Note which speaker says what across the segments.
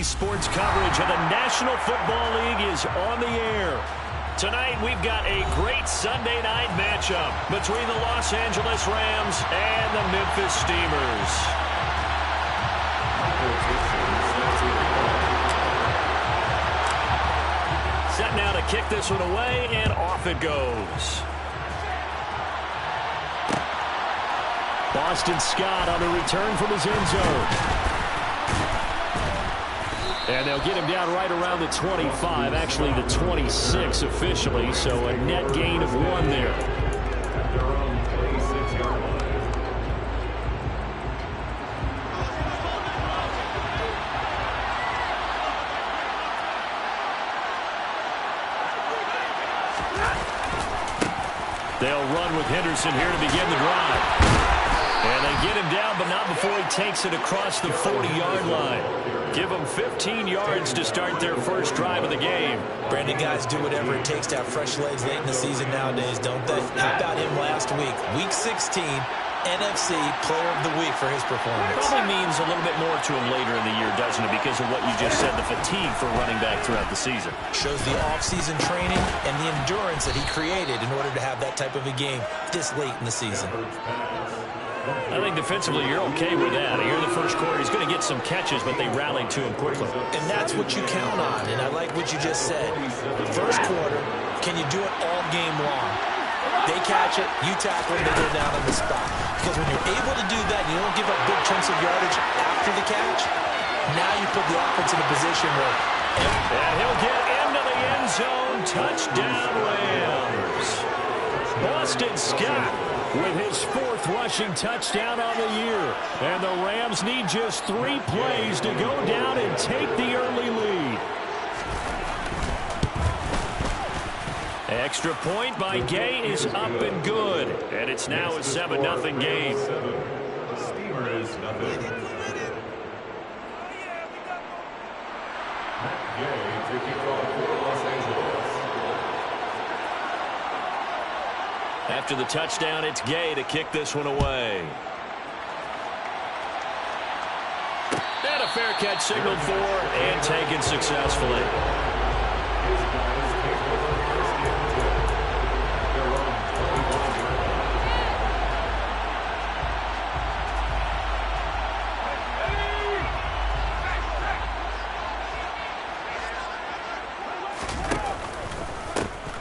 Speaker 1: Sports coverage of the National Football League is on the air. Tonight, we've got a great Sunday night matchup between the Los Angeles Rams and the Memphis Steamers. Set now to kick this one away, and off it goes. Boston Scott on the return from his end zone. And they'll get him down right around the 25, actually the 26 officially, so a net gain of 1 there. They'll run with Henderson here to begin the drive. And they get him down, but not before he takes it across the 40-yard line. Give them 15 yards to start their first drive of the game.
Speaker 2: Brandon, guys do whatever it takes to have fresh legs late in the season nowadays, don't they? How about him last week? Week 16, NFC Player of the Week for his performance.
Speaker 1: Probably means a little bit more to him later in the year, doesn't it? Because of what you just said, the fatigue for running back throughout the season.
Speaker 2: Shows the off-season training and the endurance that he created in order to have that type of a game this late in the season.
Speaker 1: I think defensively you're okay with that. Here in the first quarter, he's going to get some catches, but they rallied to him quickly.
Speaker 2: And that's what you count on, and I like what you just said. First quarter, can you do it all game long? They catch it, you tackle it, they go down on the spot. Because when you're able to do that, you don't give up big chunks of yardage after the catch, now you put the offense in a position where...
Speaker 1: And he'll get into the end zone. Touchdown, Rams. Boston Scott with his 4th rushing touchdown on the year. And the Rams need just 3 plays to go down and take the early lead. Extra point by Gay is up and good. And it's now a 7-0 game.
Speaker 3: Steamers nothing. Gay taking off for Los Angeles.
Speaker 1: After the touchdown, it's Gay to kick this one away. And a fair catch signaled for and taken successfully.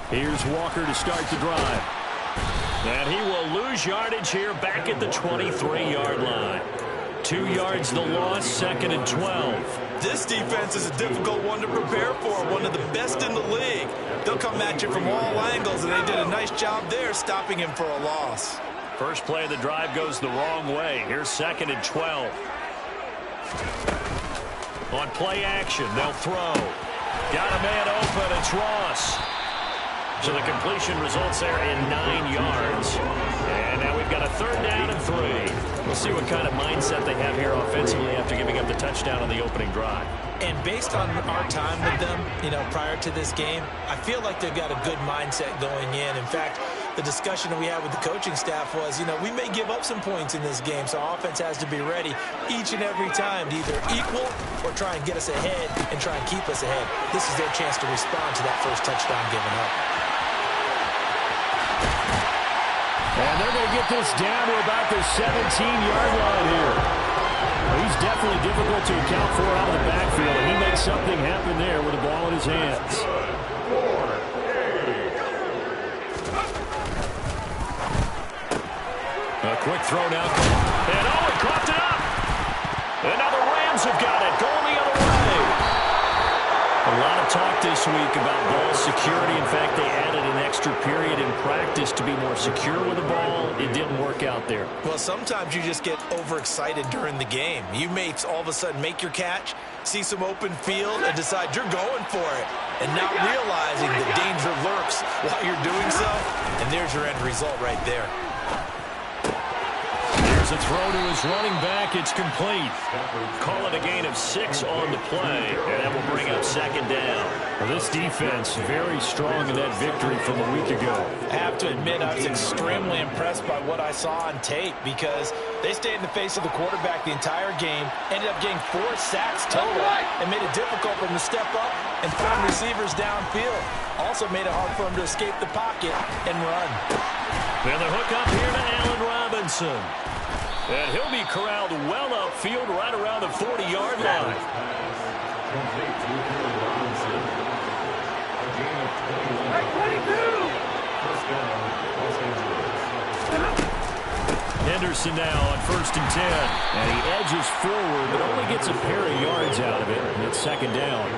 Speaker 1: Here's Walker to start the drive. And he will lose yardage here back at the 23-yard line. 2 yards the loss, 2nd and 12.
Speaker 4: This defense is a difficult one to prepare for, one of the best in the league. They'll come at you from all angles, and they did a nice job there stopping him for a loss.
Speaker 1: First play of the drive goes the wrong way. Here's 2nd and 12. On play action, they'll throw. Got a man open, it's Ross. So the completion results there in 9 yards. And now we've got a 3rd down and 3. We'll see what kind of mindset they have here offensively after giving up the touchdown on the opening drive.
Speaker 2: And based on our time with them, prior to this game, I feel like they've got a good mindset going in. In fact, the discussion that we had with the coaching staff was, we may give up some points in this game, so our offense has to be ready each and every time to either equal or try and get us ahead and try and keep us ahead. This is their chance to respond to that first touchdown given up.
Speaker 1: And they're going to get this down to about the 17-yard line here. He's definitely difficult to account for out of the backfield, and he makes something happen there with the ball in his hands. A quick throw now. And he coughed it up. And now the Rams have got it, going the other way. A lot of talk this week about ball security. In fact, they added an extra period in practice to be more secure with the ball. It didn't work out there.
Speaker 2: Well, sometimes you just get overexcited during the game. You may all of a sudden make your catch, see some open field, and decide you're going for it. And not realizing the danger lurks while you're doing so. And there's your end result right there.
Speaker 1: Here's a throw to his running back. It's complete. Call it a gain of 6 on the play, and that will bring up second down. Well, this defense very strong in that victory from a week ago.
Speaker 2: I have to admit, I was extremely impressed by what I saw on tape because they stayed in the face of the quarterback the entire game, ended up getting 4 sacks total, and made it difficult for him to step up and find receivers downfield. Also made it hard for him to escape the pocket and run.
Speaker 1: And the hook up here to Allen Robinson. And he'll be corralled well upfield right around the 40-yard line. Henderson now on 1st and 10. And he edges forward, but only gets a pair of yards out of it. And it's second down.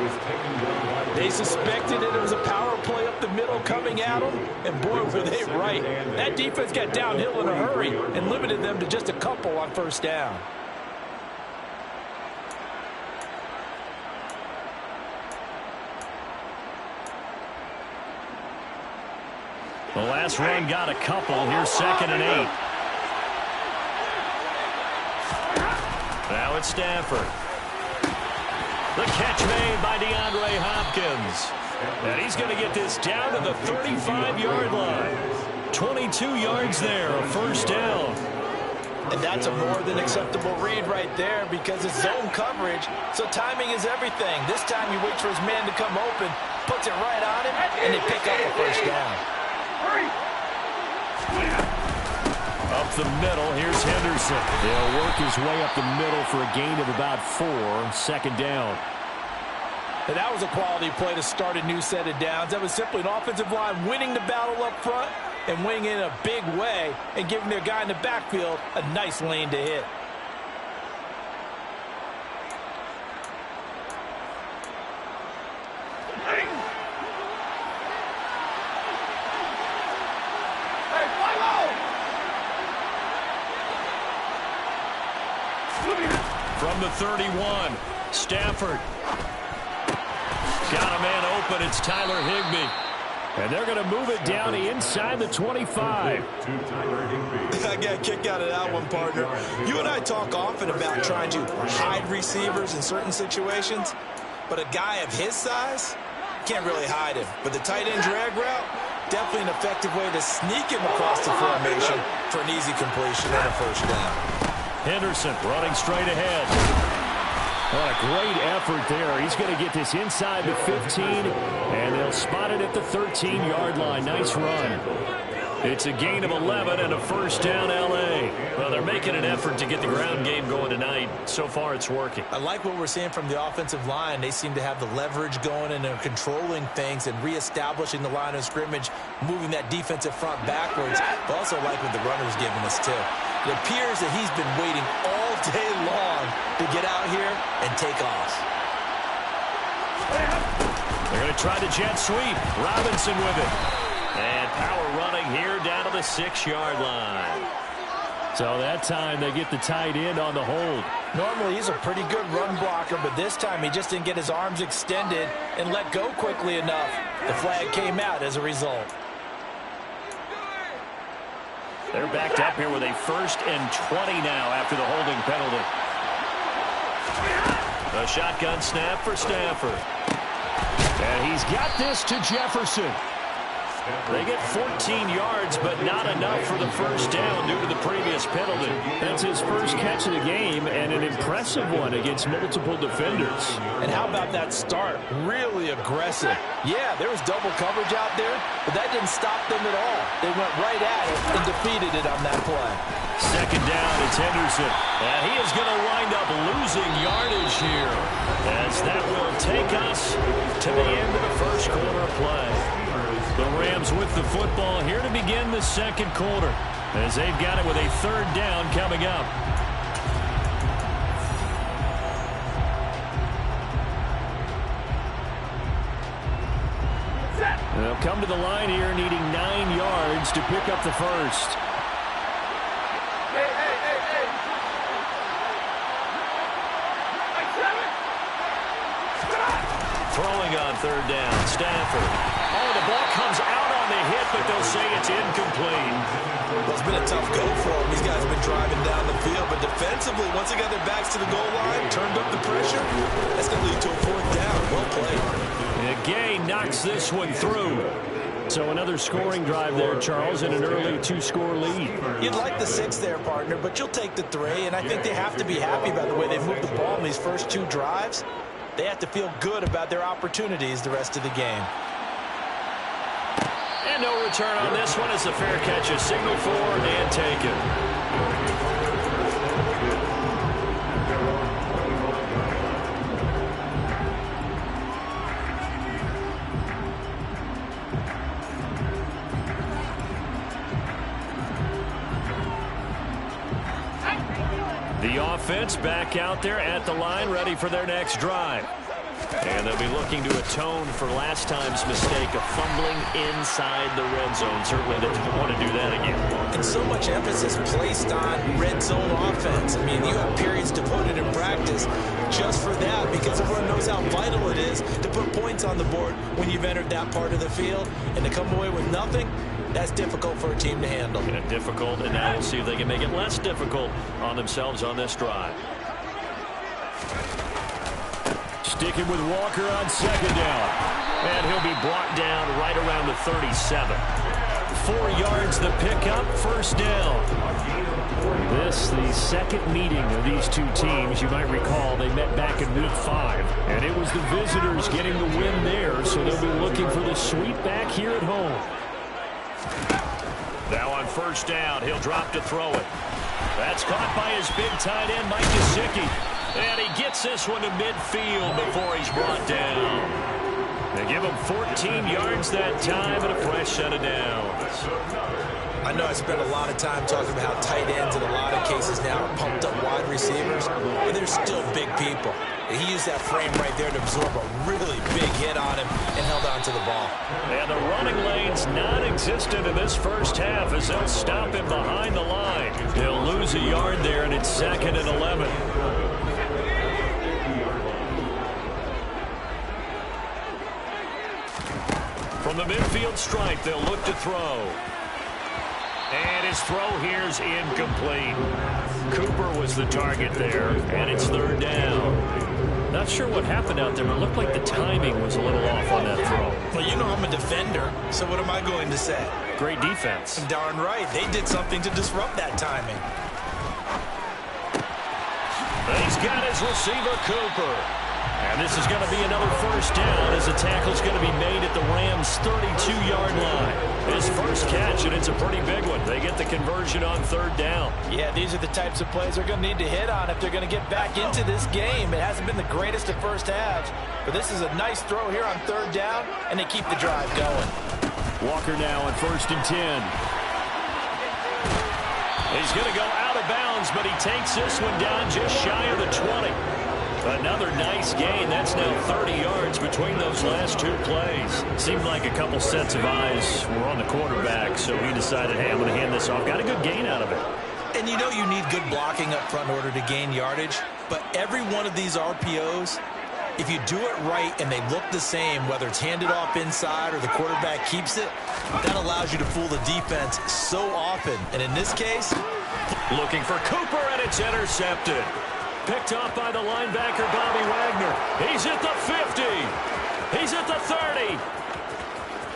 Speaker 2: They suspected it was a power play up the middle coming at them, and boy, were they right. That defense got downhill in a hurry and limited them to just a couple on 1st down.
Speaker 1: The last run got a couple. Here's 2nd and 8. Now it's Stafford. The catch made by DeAndre Hopkins. And he's going to get this down to the 35-yard line. 22 yards there, a 1st down.
Speaker 2: And that's a more than acceptable read right there because it's zone coverage, so timing is everything. This time he waits for his man to come open, puts it right on him, and they pick up a 1st down.
Speaker 1: Up the middle, here's Henderson. He'll work his way up the middle for a gain of about 4, 2nd down.
Speaker 2: And that was a quality play to start a new set of downs. That was simply an offensive line winning the battle up front and winning in a big way and giving their guy in the backfield a nice lane to hit.
Speaker 1: From the 31, Stafford. Got a man open. It's Tyler Higbee. And they're going to move it down inside the 25.
Speaker 2: I got a kick out of that one, partner. You and I talk often about trying to hide receivers in certain situations, but a guy of his size can't really hide him. But the tight end drag route, definitely an effective way to sneak him across the formation for an easy completion and a 1st down.
Speaker 1: Henderson running straight ahead. What a great effort there. He's going to get this inside the 15, and they'll spot it at the 13-yard line. Nice run. It's a gain of 11 and a 1st down, L.A. Well, they're making an effort to get the ground game going tonight. So far, it's working.
Speaker 2: I like what we're seeing from the offensive line. They seem to have the leverage going, and they're controlling things and reestablishing the line of scrimmage, moving that defensive front backwards. But also like what the runner's giving us, too. It appears that he's been waiting all day long to get out here and take off.
Speaker 1: They're going to try the jet sweep. Robinson with it. And power running here down to the 6-yard line. So that time they get the tight end on the hold.
Speaker 2: Normally he's a pretty good run blocker, but this time he just didn't get his arms extended and let go quickly enough. The flag came out as a result.
Speaker 1: They're backed up here with a 1st and 20 now after the holding penalty. A shotgun snap for Stafford. And he's got this to Jefferson. They get 14 yards, but not enough for the 1st down due to the previous penalty. That's his first catch of the game, and an impressive one against multiple defenders.
Speaker 2: And how about that start? Really aggressive. Yeah, there was double coverage out there, but that didn't stop them at all. They went right at it and defeated it on that play.
Speaker 1: 2nd down, it's Henderson. And he is going to wind up losing yardage here, as that will take us to the end of the 1st quarter play. The Rams with the football here to begin the 2nd quarter, as they've got it with a 3rd down coming up. They'll come to the line here needing 9 yards to pick up the 1st. Throwing on 3rd down, Stafford. Oh, the ball comes out on the hit, but they'll say it's incomplete.
Speaker 2: It's been a tough go for them. These guys have been driving down the field, but defensively, once they got their backs to the goal line, turned up the pressure, that's going to lead to a 4th down. Well played.
Speaker 1: And Gay knocks this one through. So another scoring drive there, Charles, and an early 2-score lead.
Speaker 2: You'd like the 6 there, partner, but you'll take the 3, and I think they have to be happy about the way they've moved the ball in these first 2 drives. They have to feel good about their opportunities the rest of the game.
Speaker 1: And no return on this one as the fair catch is signaled for and taken. The offense back out there at the line, ready for their next drive. And they'll be looking to atone for last time's mistake of fumbling inside the red zone. Certainly they don't want to do that again.
Speaker 2: And so much emphasis placed on red zone offense. I mean, you have periods to put it in practice just for that, because everyone knows how vital it is to put points on the board when you've entered that part of the field. And to come away with nothing, that's difficult for a team to handle.
Speaker 1: And difficult, and now we'll see if they can make it less difficult on themselves on this drive. Sticking with Walker on 2nd down. And he'll be brought down right around the 37. 4 yards the pickup, 1st down. This, the second meeting of these 2 teams. You might recall they met back in week 5. And it was the visitors getting the win there, so they'll be looking for the sweep back here at home. Now on 1st down, he'll drop to throw it. That's caught by his big tight end, Mike Gesicki. And he gets this one to midfield before he's brought down. They give him 14 yards that time and a fresh set of downs.
Speaker 2: I know I spent a lot of time talking about how tight ends in a lot of cases now are pumped up wide receivers, but they're still big people. He used that frame right there to absorb a really big hit on him and held on to the ball.
Speaker 1: And the running lane's non-existent in this first half as they'll stop him behind the line. They'll lose a yard there, and it's 2nd and 11. From the midfield stripe, they'll look to throw. And his throw here's incomplete. Cooper was the target there, and it's 3rd down. Not sure what happened out there, but it looked like the timing was a little off on that throw.
Speaker 2: Well, you know I'm a defender, so what am I going to say?
Speaker 1: Great defense.
Speaker 2: Darn right. They did something to disrupt that timing.
Speaker 1: He's got his receiver, Cooper. And this is going to be another 1st down as the tackle's going to be made at the Rams' 32-yard line. His first catch, and it's a pretty big one. They get the conversion on 3rd down.
Speaker 2: Yeah, these are the types of plays they're going to need to hit on if they're going to get back into this game. It hasn't been the greatest of first halves, but this is a nice throw here on 3rd down, and they keep the drive going.
Speaker 1: Walker now on 1st and 10. He's going to go out of bounds, but he takes this one down just shy of the 20. Another nice gain. That's now 30 yards between those last 2 plays. Seemed like a couple sets of eyes were on the quarterback, so he decided, hey, I'm going to hand this off. Got a good gain out of it.
Speaker 2: And you know you need good blocking up front in order to gain yardage, but every one of these RPOs, if you do it right and they look the same, whether it's handed off inside or the quarterback keeps it, that allows you to fool the defense so often. And in this case,
Speaker 1: looking for Cooper, and it's intercepted. Picked off by the linebacker, Bobby Wagner. He's at the 50. He's at the 30.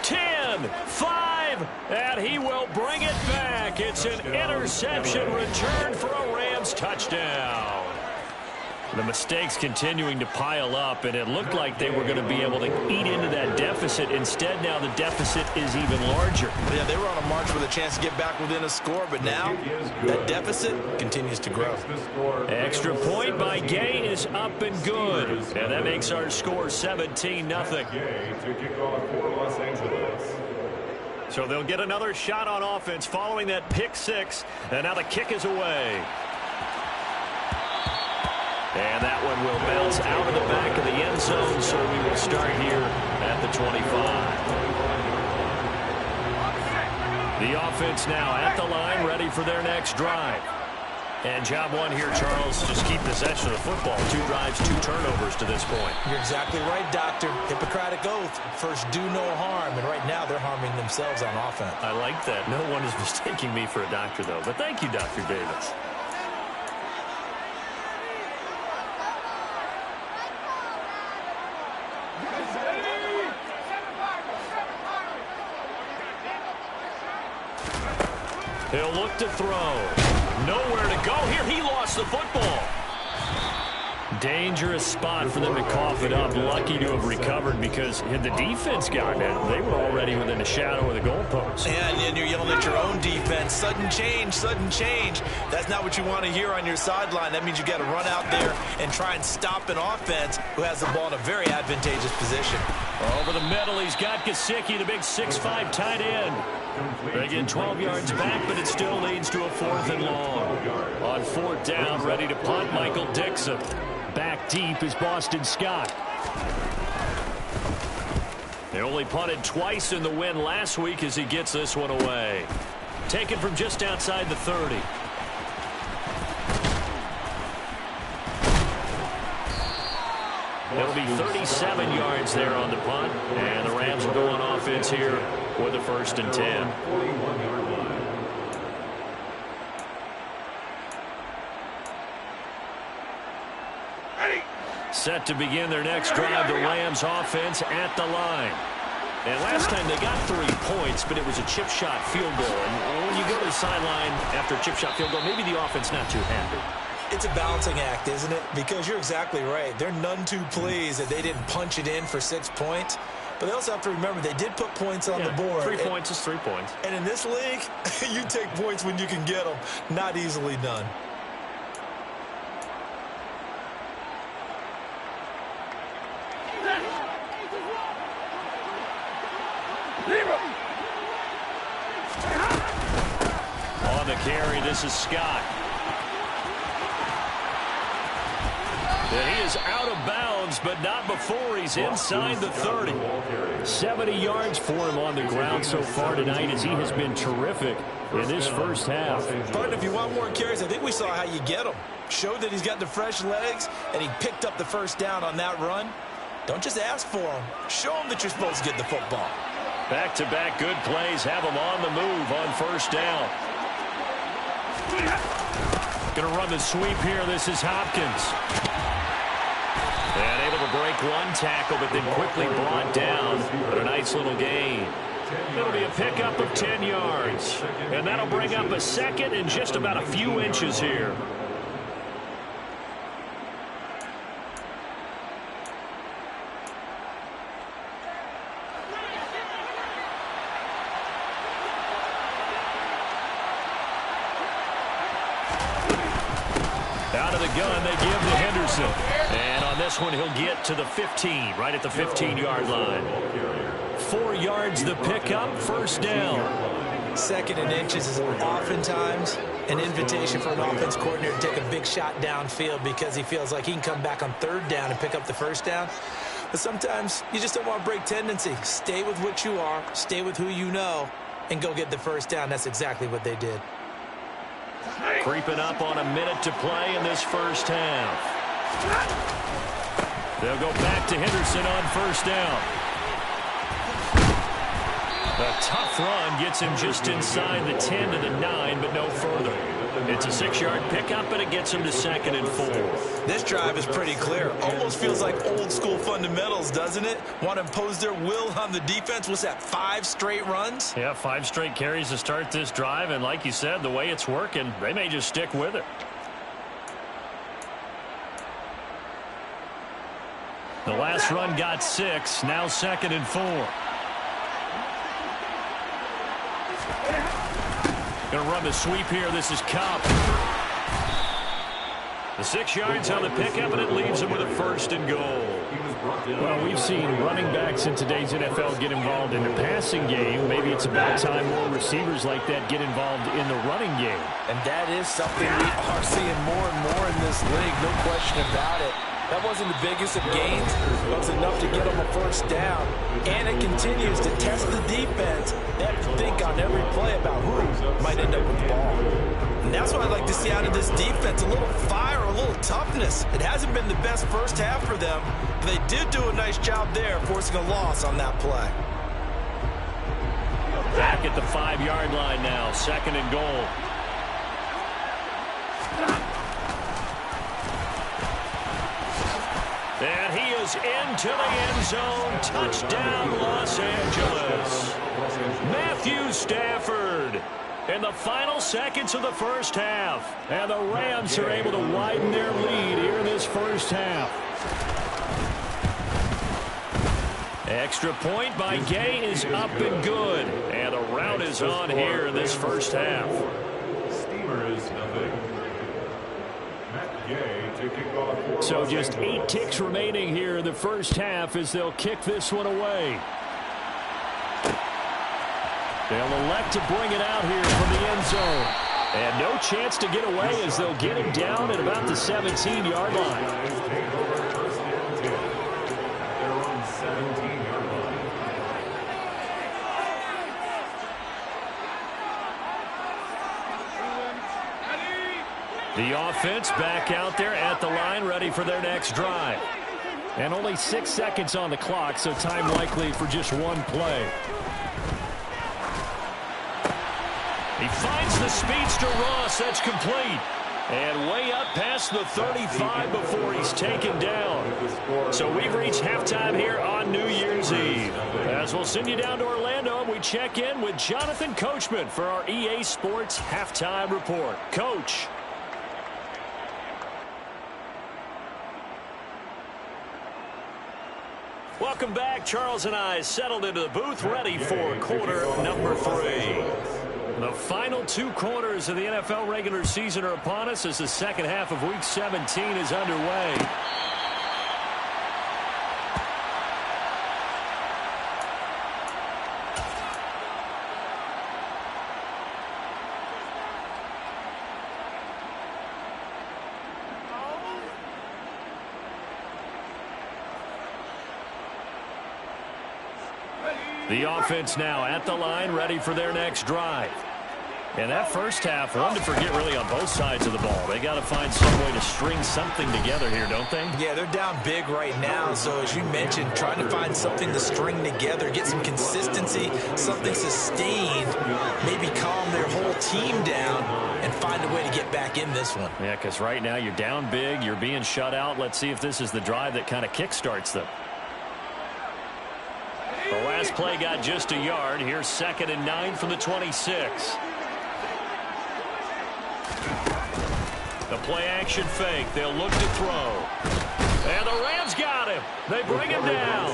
Speaker 1: 10, 5, and he will bring it back. It's an interception return for a Rams touchdown. The mistakes continuing to pile up, and it looked like they were going to be able to eat into that deficit. Instead, now the deficit is even larger.
Speaker 2: Yeah, they were on a march with a chance to get back within a score, but now that deficit continues to grow.
Speaker 1: Extra point by Gay is up and good. And that makes our score 17-0. So they'll get another shot on offense following that pick 6, and now the kick is away. And that one will bounce out of the back of the end zone, so we will start here at the 25. The offense now at the line, ready for their next drive. And job one here, Charles, just keep possession of the football. 2 drives, 2 turnovers to this point.
Speaker 2: You're exactly right, Doctor. Hippocratic oath. First, do no harm. And right now, they're harming themselves on offense.
Speaker 1: I like that. No one is mistaking me for a doctor, though. But thank you, Dr. Davis. He'll look to throw. Nowhere to go here. He lost the football. Dangerous spot for them to cough it up. Lucky to have recovered because had the defense gotten it, they were already within a shadow of the goalpost.
Speaker 2: And you're yelling at your own defense. Sudden change, sudden change. That's not what you want to hear on your sideline. That means you got to run out there and try and stop an offense who has the ball in a very advantageous position.
Speaker 1: Over the middle, he's got Gesicki, the big 6'5" tight end. They get 12 yards back, but it still leads to a 4th and long. On 4th down, ready to punt, Michael Dixon. Back deep is Boston Scott. They only punted twice in the win last week as he gets this one away. Taken from just outside the 30. It'll be 37 yards there on the punt, and the Rams will go on offense here with a 1st and 10.
Speaker 3: 41-yard line.
Speaker 1: Set to begin their next drive, the Rams offense at the line. And last time they got 3 points, but it was a chip shot field goal. And when you go to the sideline after a chip shot field goal, maybe the offense not too happy.
Speaker 2: It's a balancing act, isn't it? Because you're exactly right. They're none too pleased that they didn't punch it in for 6 points. But they also have to remember they did put points on the board.
Speaker 1: 3 points is 3 points.
Speaker 2: And in this league, you take points when you can get them. Not easily done.
Speaker 1: On the carry, this is Scott. And he is out of bounds, but not before he's inside the 30. 70 yards for him on the ground so far tonight as he has been terrific in this first half.
Speaker 2: Partner, if you want more carries, I think we saw how you get them. Showed that he's got the fresh legs, and he picked up the first down on that run. Don't just ask for them. Show them that you're supposed to get the football.
Speaker 1: Back-to-back good plays have him on the move on 1st down. Going to run the sweep here. This is Hopkins. And able to break 1 tackle, but then quickly brought down. But a nice little gain. It'll be a pickup of 10 yards. And that'll bring up a 2nd and just about a few inches here. Out of the gun, they give to Henderson. And on this one, he'll get to the 15, right at the 15-yard line. 4 yards the pickup, 1st down.
Speaker 2: 2nd and inches is oftentimes an invitation for an offense coordinator to take a big shot downfield because he feels like he can come back on 3rd down and pick up the 1st down. But sometimes you just don't want to break tendency. Stay with what you are, stay with who you know, and go get the 1st down. That's exactly what they did.
Speaker 1: Creeping up on a minute to play in this first half. They'll go back to Henderson on 1st down. A tough run gets him just inside the 10 to the 9, but no further. It's a 6-yard pickup, and it gets him to 2nd and 4.
Speaker 2: This drive is pretty clear. Almost feels like old-school fundamentals, doesn't it? Want to impose their will on the defense. What's that, 5 straight runs?
Speaker 1: Yeah, 5 straight carries to start this drive, and like you said, the way it's working, they may just stick with it. The last run got 6, now 2nd and 4. Going to run the sweep here. This is Kupp. The 6 yards on the pickup, and it leaves him with a 1st and goal. Well, we've seen running backs in today's NFL get involved in the passing game. Maybe it's about time more receivers like that get involved in the running game.
Speaker 2: And that is something we are seeing more and more in this league, no question about it. That wasn't the biggest of gains, but it was enough to get them a 1st down. And it continues to test the defense. They have to think on every play about who might end up with the ball. And that's what I'd like to see out of this defense, a little fire, a little toughness. It hasn't been the best first half for them, but they did do a nice job there, forcing a loss on that play.
Speaker 1: Back at the 5-yard line now, 2nd and goal. And he is into the end zone. Touchdown, Los Angeles. Matthew Stafford in the final seconds of the first half. And the Rams are able to widen their lead here in this first half. Extra point by Gay is up and good. And a rout is on here in this first half.
Speaker 3: Steamers, nothing. Matt Gay to kick off.
Speaker 1: So just 8 ticks remaining here in the first half as they'll kick this one away. They'll elect to bring it out here from the end zone. And no chance to get away as they'll get him down at about the 17-yard line.
Speaker 3: They're on 17-yard line.
Speaker 1: The offense back out there at the line, ready for their next drive. And only 6 seconds on the clock, so time likely for just one play. He finds the speedster Ross. That's complete. And way up past the 35 before he's taken down. So we've reached halftime here on New Year's Eve. As we'll send you down to Orlando, we check in with Jonathan Coachman for our EA Sports Halftime Report. Coach. Welcome back. Charles and I settled into the booth, ready for quarter number 3. The final 2 quarters of the NFL regular season are upon us as the second half of Week 17 is underway. The offense now at the line, ready for their next drive. And that first half, one to forget really on both sides of the ball. They got to find some way to string something together here, don't they?
Speaker 2: Yeah, they're down big right now. So as you mentioned, trying to find something to string together, get some consistency, something sustained, maybe calm their whole team down and find a way to get back in this one.
Speaker 1: Yeah, because right now you're down big, you're being shut out. Let's see if this is the drive that kind of kickstarts them. The last play got just a yard. Here's 2nd and 9 from the 26. The play-action fake. They'll look to throw. And the Rams got him. They bring him down.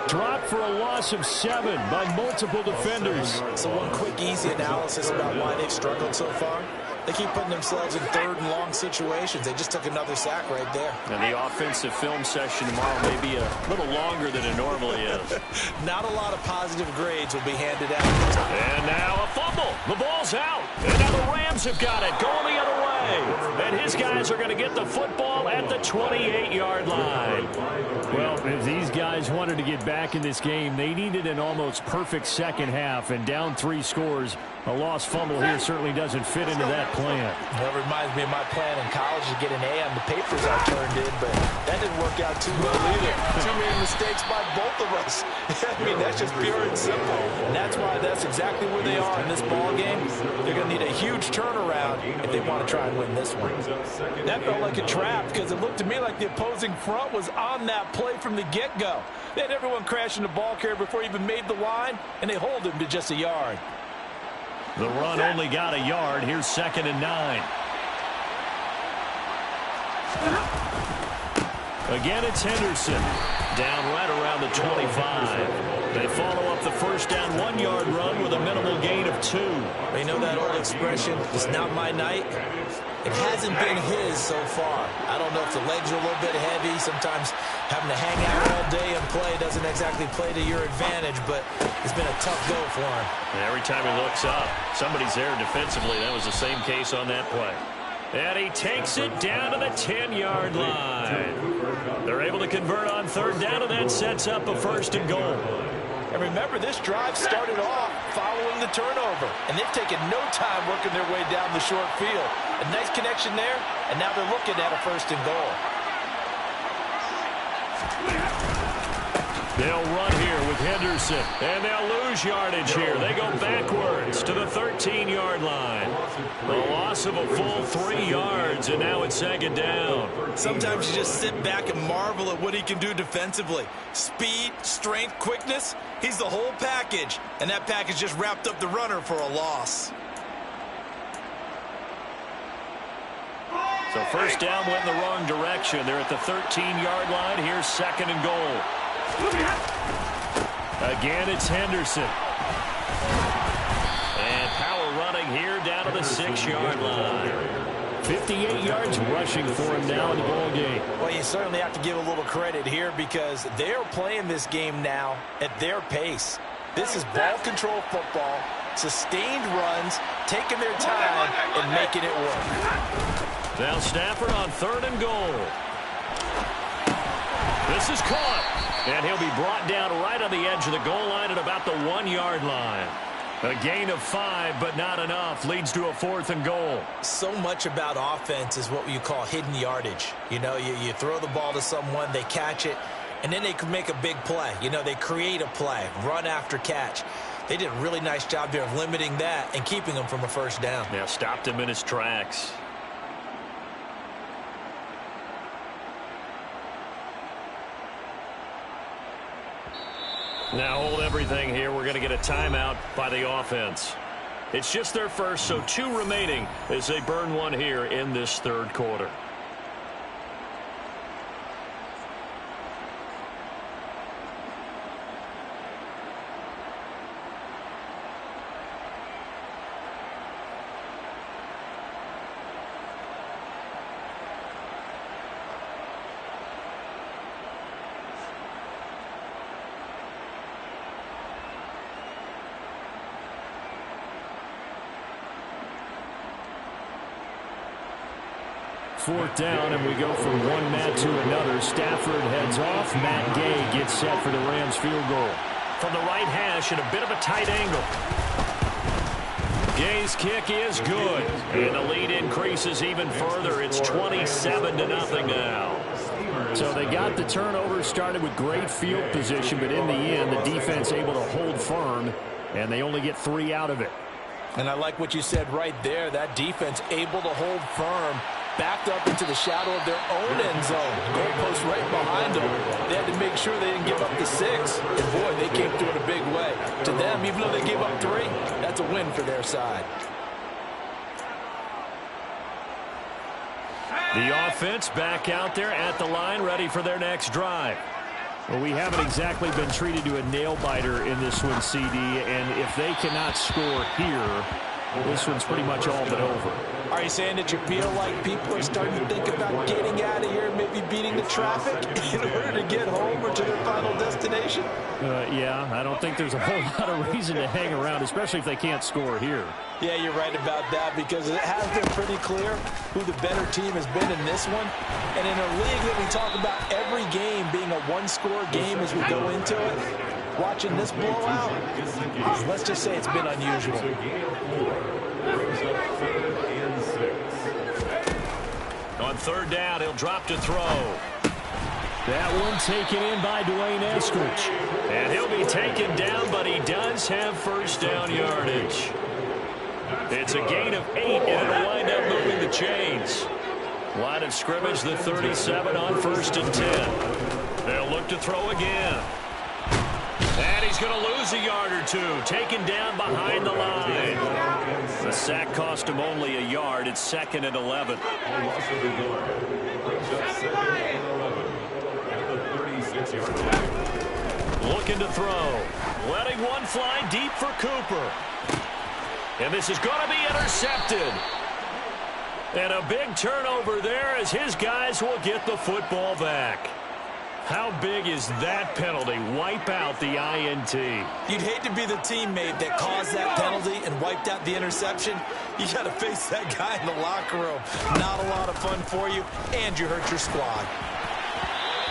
Speaker 1: Dropped for a loss of 7 by multiple defenders.
Speaker 2: So one quick, easy analysis about why they've struggled so far. They keep putting themselves in 3rd and long situations. They just took another sack right there.
Speaker 1: And the offensive film session tomorrow may be a little longer than it normally is.
Speaker 2: Not a lot of positive grades will be handed out.
Speaker 1: And now a fumble. The ball's out. And now the Rams have got it. Going the other way. And his guys are going to get the football at the 28-yard line. Well, if these guys wanted to get back in this game, they needed an almost perfect second half. And down 3 scores, a lost fumble here certainly doesn't fit into that plan.
Speaker 2: Well, it reminds me of my plan in college to get an A on the papers I turned in, but that didn't work out too well either. Too many mistakes by both of us. I mean, that's just pure and simple. And that's why that's exactly where they are in this ball game. They're going to need a huge turnaround if they want to try and win this one. That felt like a trap because it looked to me like the opposing front was on that play from the get-go. They had everyone crashing the ball carrier before he even made the line, and they hold him to just a yard.
Speaker 1: The run only got a yard. Here's 2nd and 9. Again, it's Henderson. Down right around the 25. They follow up the first down 1-yard run with a minimal gain of 2.
Speaker 2: You know that old expression, it's not my night? It hasn't been his so far. I don't know if the legs are a little bit heavy. Sometimes having to hang out all day and play doesn't exactly play to your advantage, but it's been a tough go for him.
Speaker 1: And every time he looks up, somebody's there defensively. That was the same case on that play. And he takes it down to the 10-yard line. They're able to convert on 3rd down, and that sets up a 1st and goal.
Speaker 2: And remember, this drive started off following the turnover, and they've taken no time working their way down the short field. A nice connection there, and now they're looking at a 1st and goal.
Speaker 1: They'll run here with Henderson, and they'll lose yardage here. They go backwards to the 13-yard line. The loss of a full 3 yards, and now it's 2nd down.
Speaker 4: Sometimes you just sit back and marvel at what he can do defensively. Speed, strength, quickness, he's the whole package. And that package just wrapped up the runner for a loss.
Speaker 1: So 1st down went in the wrong direction. They're at the 13-yard line. Here's 2nd and goal. Again, it's Henderson. And power running here down to the 6-yard line. 58 yards rushing for him now in the ball game.
Speaker 2: Well, you certainly have to give a little credit here because they're playing this game now at their pace. This is ball control football, sustained runs, taking their time and making it work.
Speaker 1: Now Stafford on 3rd and goal. This is caught. And he'll be brought down right on the edge of the goal line at about the 1-yard line. A gain of 5, but not enough. Leads to a 4th and goal.
Speaker 2: So much about offense is what you call hidden yardage. You know, you throw the ball to someone, they catch it, and then they can make a big play. You know, they create a play, run after catch. They did a really nice job there of limiting that and keeping him from a 1st down.
Speaker 1: Yeah, stopped him in his tracks. Now hold everything here. We're going to get a timeout by the offense. It's just their first, so 2 remaining as they burn one here in this 3rd quarter. Fourth down, and we go from one Matt to another. Stafford heads off. Matt Gay gets set for the Rams field goal. From the right hash at a bit of a tight angle. Gay's kick is good, and the lead increases even further. It's 27-0 now. So they got the turnover, started with great field position, but in the end, the defense able to hold firm, and they only get 3 out of it.
Speaker 2: And I like what you said right there. That defense able to hold firm, backed up into the shadow of their own end zone. Goalpost right behind them. They had to make sure they didn't give up the 6. And, boy, they came through in a big way. To them, even though they gave up 3, that's a win for their side.
Speaker 1: The offense back out there at the line, ready for their next drive. Well, we haven't exactly been treated to a nail-biter in this one, CD, and if they cannot score here, this one's pretty much all but over.
Speaker 2: Are you saying that you feel like people are starting to think about getting out of here, maybe beating the traffic in order to get home or to their final destination?
Speaker 1: Yeah, I don't think there's a whole lot of reason to hang around, especially if they can't score here.
Speaker 2: Yeah, you're right about that because it has been pretty clear who the better team has been in this one. And in a league that we talk about every game being a one-score game as we go into it, watching this blowout, let's just say it's been unusual.
Speaker 1: On 3rd down, he'll drop to throw. That one taken in by Dwayne Eskridge. And he'll be taken down, but he does have 1st down yardage. It's a gain of 8, and it'll wind up moving the chains. Line of scrimmage, the 37 on 1st and 10. They'll look to throw again. And he's going to lose a yard or 2, taken down behind the line. The sack cost him only a yard. It's 2nd and 11. Looking to throw. Letting one fly deep for Cooper. And this is going to be intercepted. And a big turnover there as his guys will get the football back. How big is that penalty? Wipe out the INT.
Speaker 2: You'd hate to be the teammate that caused that penalty and wiped out the interception. You got to face that guy in the locker room. Not a lot of fun for you, and you hurt your squad.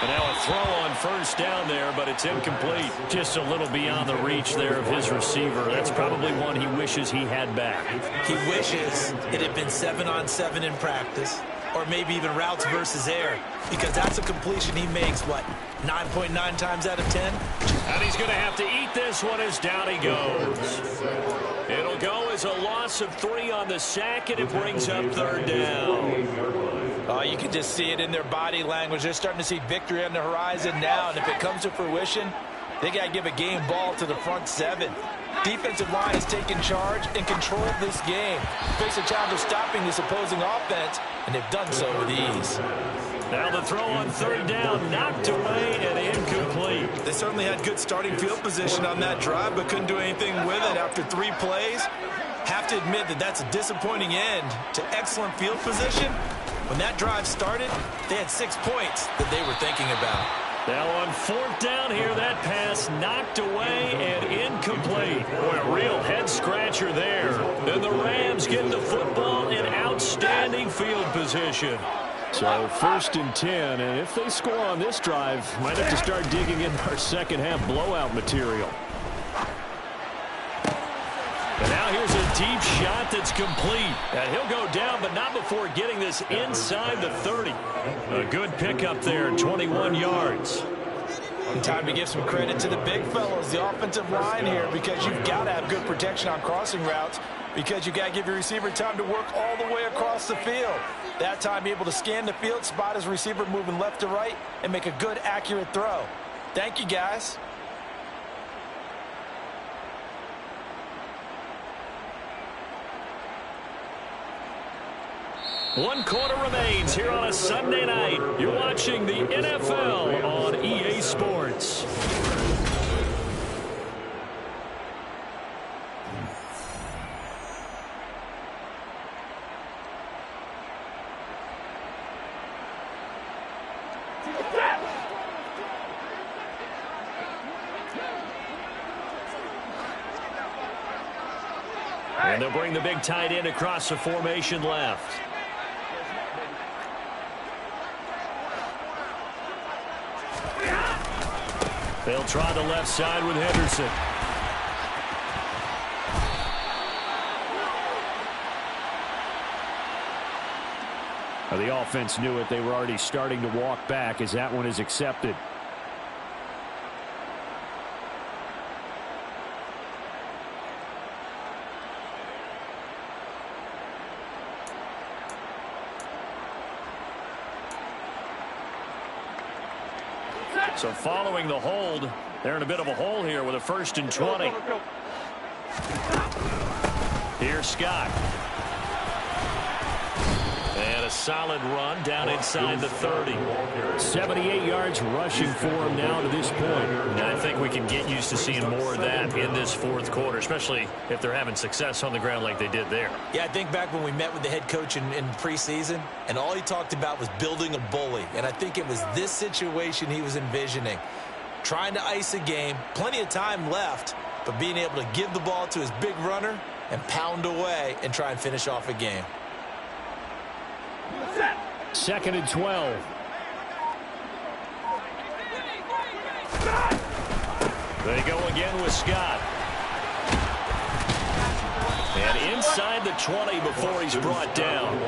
Speaker 1: And now a throw on first down there, but it's incomplete. Just a little beyond the reach there of his receiver. That's probably one he wishes he had back.
Speaker 2: He wishes it had been 7-on-7 in practice, or maybe even routes versus air, because that's a completion he makes, what, 9.9 times out of 10?
Speaker 1: And he's going to have to eat this one as down he goes. It'll go as a loss of 3 on the sack, and it brings up third down.
Speaker 2: Oh, you can just see it in their body language. They're starting to see victory on the horizon now, and if it comes to fruition, they got to give a game ball to the front 7. Defensive line has taken charge and control of this game. Face a challenge of stopping this opposing offense, and they've done so with ease.
Speaker 1: Now the throw on third down, knocked away and incomplete.
Speaker 4: They certainly had good starting field position on that drive, but couldn't do anything with it after 3 plays. Have to admit that that's a disappointing end to excellent field position. When that drive started, they had 6 points that they were thinking about.
Speaker 1: Now on fourth down here, that pass knocked away and incomplete. Boy, a real head-scratcher there. And the Rams get the football in outstanding field position. So first and 10, and if they score on this drive, might have to start digging into our second-half blowout material. And now here's a deep shot that's complete. And he'll go down, but not before getting this inside the 30. A good pickup there, 21 yards.
Speaker 2: And time to give some credit to the big fellows, the offensive line here, because you've got to have good protection on crossing routes, because you've got to give your receiver time to work all the way across the field. That time, be able to scan the field, spot his receiver moving left to right, and make a good, accurate throw. Thank you, guys.
Speaker 1: One quarter remains here on a Sunday night. You're watching the NFL on EA Sports. And they'll bring the big tight end across the formation left. They'll try the left side with Henderson. Well, the offense knew it. They were already starting to walk back as that one is accepted. So following the hold, they're in a bit of a hole here with a 1st and 20. Here's Scott. And a solid run down inside the 30. 78 yards rushing for him now to this point. And I think we can get used to seeing more of that in this fourth quarter, especially if they're having success on the ground like they did there.
Speaker 2: Yeah, I think back when we met with the head coach in preseason, and all he talked about was building a bully. And I think it was this situation he was envisioning. Trying to ice a game, plenty of time left, but being able to give the ball to his big runner and pound away and try and finish off a game.
Speaker 1: 2nd and 12. They go again with Scott. And inside the 20 before he's brought down.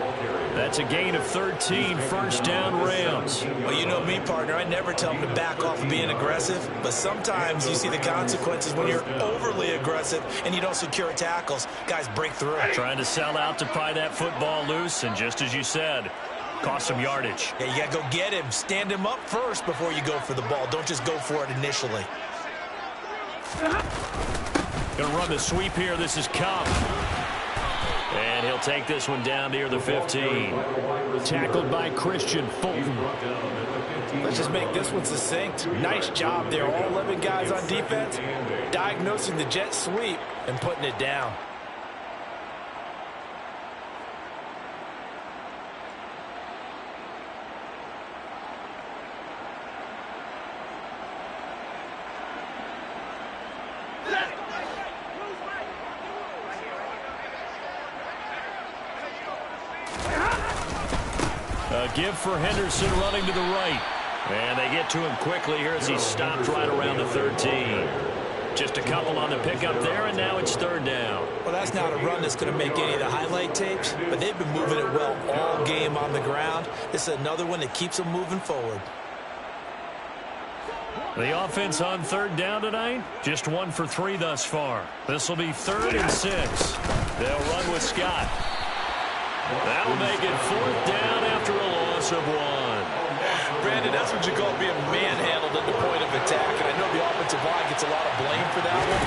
Speaker 1: That's a gain of 13, 1st down Rams.
Speaker 2: Well, you know me, partner. I never tell them to back off of being aggressive, but sometimes you see the consequences when you're overly aggressive and you don't secure tackles. Guys break through.
Speaker 1: Trying to sell out to pry that football loose, and just as you said, cost some yardage.
Speaker 2: Yeah, you got to go get him. Stand him up first before you go for the ball. Don't just go for it initially.
Speaker 1: Going to run the sweep here. This is Cup. And he'll take this one down near the 15. Tackled by Christian Fulton.
Speaker 2: Let's just make this one succinct. Nice job there. All 11 guys on defense diagnosing the jet sweep and putting it down.
Speaker 1: A give for Henderson running to the right. And they get to him quickly here as he stopped right around the 13. Just a couple on the pickup there, and now it's third down.
Speaker 2: Well, that's not a run that's going to make any of the highlight tapes, but they've been moving it well all game on the ground. This is another one that keeps them moving forward.
Speaker 1: The offense on third down tonight, just 1 for 3 thus far. This will be 3rd and 6. They'll run with Scott. That'll make it 4th down after a loss of 1.
Speaker 4: Brandon, that's what you call being manhandled at the point of attack, and I know the offensive line gets a lot of blame for that one,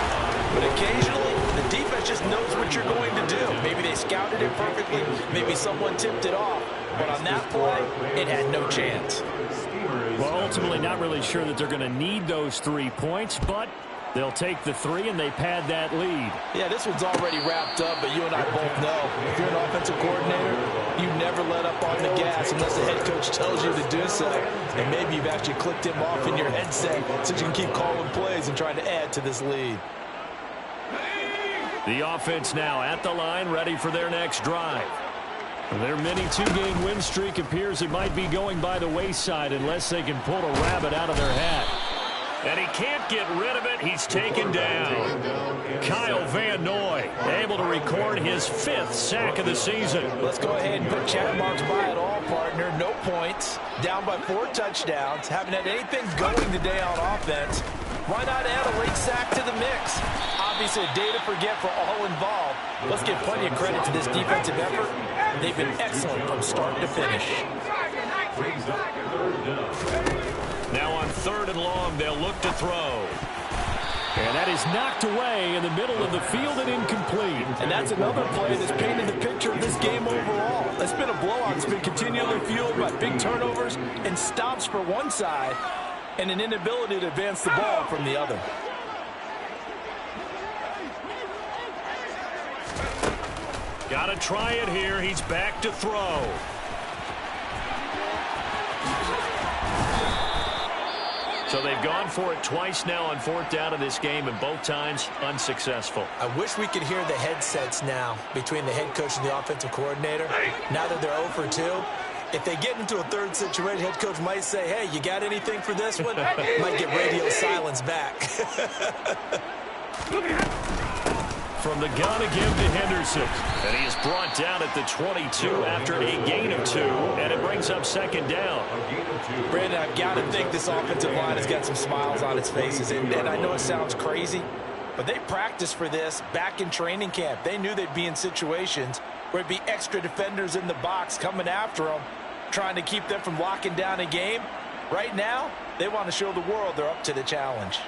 Speaker 4: but occasionally the defense just knows what you're going to do. Maybe they scouted it perfectly, maybe someone tipped it off, but on that play, it had no chance.
Speaker 1: Well, ultimately not really sure that they're going to need those 3 points, but they'll take the 3 and they pad that lead.
Speaker 2: Yeah, this one's already wrapped up, but you and I both know if you're an offensive coordinator, you never let up on the gas unless the head coach tells you to do so. And maybe you've actually clicked him off in your headset so you can keep calling plays and trying to add to this lead.
Speaker 1: The offense now at the line, ready for their next drive. Their mini 2-game win streak appears it might be going by the wayside unless they can pull a rabbit out of their hat. And he can't get rid of it. He's taken down. Kyle Van Noy able to record his 5th sack of the season.
Speaker 2: Let's go ahead and put check marks by it all, partner. No points. Down by 4 touchdowns. Haven't had anything going today on offense. Why not add a late sack to the mix? Obviously a day to forget for all involved. Let's give plenty of credit to this defensive effort. They've been excellent from start to finish.
Speaker 1: Now on 3rd and long, they'll look to throw. And that is knocked away in the middle of the field and incomplete.
Speaker 2: And that's another play that's painted the picture of this game overall. It's been a blowout. It's been continually fueled by big turnovers and stops for one side and an inability to advance the ball from the other.
Speaker 1: Got to try it here. He's back to throw. So they've gone for it twice now on 4th down in this game, and both times unsuccessful.
Speaker 2: I wish we could hear the headsets now between the head coach and the offensive coordinator. Now that they're 0 for 2, if they get into a 3rd situation, head coach might say, hey, you got anything for this one? Might get radio silence back.
Speaker 1: From the gun again to Henderson. And he is brought down at the 22 after a gain of 2, and it brings up 2nd down.
Speaker 2: Brandon, I've got to think this offensive line has got some smiles on its faces. And I know it sounds crazy, but they practiced for this back in training camp. They knew they'd be in situations where it'd be extra defenders in the box coming after them, trying to keep them from locking down a game. Right now, they want to show the world they're up to the challenge.